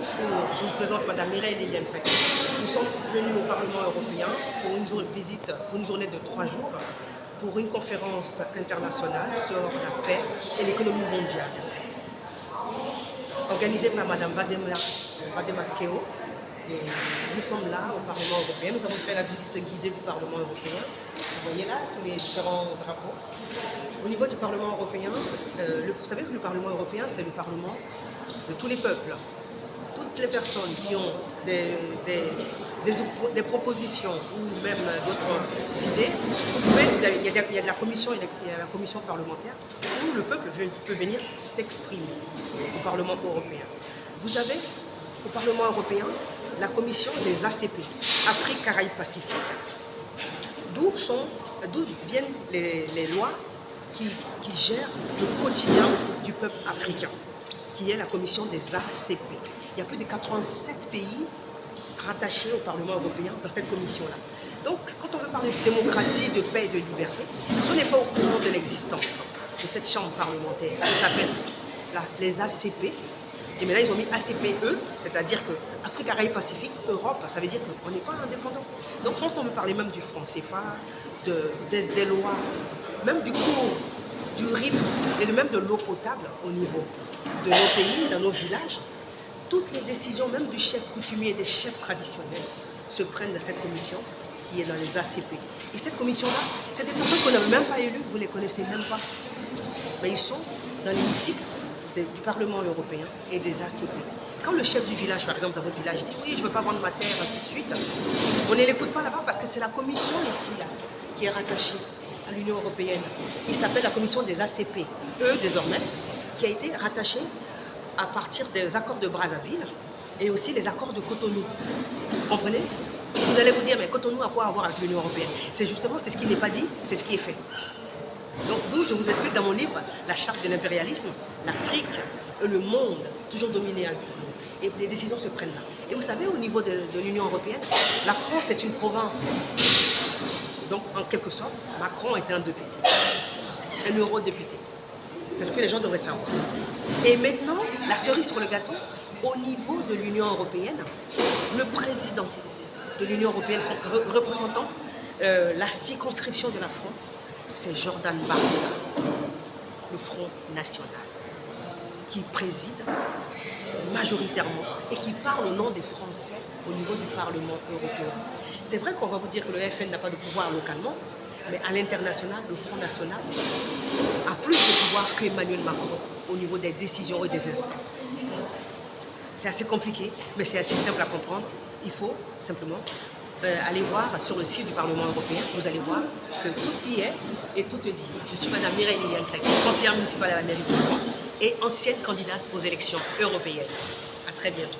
Bonjour, je me présente Madame Mireille Liliane Saki. Nous sommes venus au Parlement européen pour une visite, pour une journée de 3 jours, pour une conférence internationale sur la paix et l'économie mondiale, organisée par Madame Vadema Keo. Et nous sommes là au Parlement européen. Nous avons fait la visite guidée du Parlement européen. Vous voyez là tous les différents drapeaux. Au niveau du Parlement européen, vous savez que le Parlement européen, c'est le Parlement de tous les peuples. Toutes les personnes qui ont des propositions ou même d'autres idées, il y a de la commission, il y a la commission parlementaire où le peuple peut venir s'exprimer au Parlement européen. Vous avez au Parlement européen la commission des ACP, Afrique, Caraïbes, Pacifique, d'où viennent les lois qui gèrent le quotidien du peuple africain, qui est la commission des ACP. Il y a plus de 87 pays rattachés au Parlement européen dans cette commission-là. Donc, quand on veut parler de démocratie, de paix et de liberté, si on n'est pas au courant de l'existence de cette chambre parlementaire qui s'appelle les ACP, et mais là ils ont mis ACPE, c'est-à-dire que Afrique, Caraïbes, Pacifique, Europe, ça veut dire qu'on n'est pas indépendant. Donc quand on veut parler même du franc CFA, des lois, même du cours, du rythme et même de l'eau potable au niveau de nos pays, dans nos villages, toutes les décisions, même du chef coutumier et des chefs traditionnels, se prennent dans cette commission qui est dans les ACP. Et cette commission-là, c'est des personnes qu'on n'a même pas élues, vous ne les connaissez même pas. Mais ils sont dans l'hémicycle du Parlement européen et des ACP. Quand le chef du village, par exemple, dans votre village, dit oui, je ne veux pas vendre ma terre, ainsi de suite, on ne l'écoute pas là-bas parce que c'est la commission ici, là, qui est rattachée à l'Union européenne, qui s'appelle la commission des ACP, eux désormais, qui a été rattachée à partir des accords de Brazzaville et aussi les accords de Cotonou. Vous comprenez? Vous allez vous dire, mais Cotonou a quoi à voir avec l'Union européenne? C'est justement, c'est ce qui n'est pas dit, c'est ce qui est fait. Donc d'où je vous explique dans mon livre, la charte de l'impérialisme, l'Afrique, le monde, toujours dominé à l'Union. Et les décisions se prennent là. Et vous savez, au niveau de l'Union européenne, la France est une province. Donc en quelque sorte, Macron est un député, un eurodéputé. C'est ce que les gens devraient savoir. Et maintenant, la cerise sur le gâteau, au niveau de l'Union européenne, le président de l'Union européenne représentant la circonscription de la France, c'est Jordan Bardella, le Front National, qui préside majoritairement et qui parle au nom des Français au niveau du Parlement européen. C'est vrai qu'on va vous dire que le FN n'a pas de pouvoir localement, mais à l'international, le Front National a plus de pouvoir qu'Emmanuel Macron au niveau des décisions et des instances. C'est assez compliqué, mais c'est assez simple à comprendre. Il faut simplement aller voir sur le site du Parlement européen. Vous allez voir que tout y est et tout te dit. Je suis Madame Mireille Liliane Saki, conseillère municipale à la mairie de Lyon et ancienne candidate aux élections européennes. À très bientôt.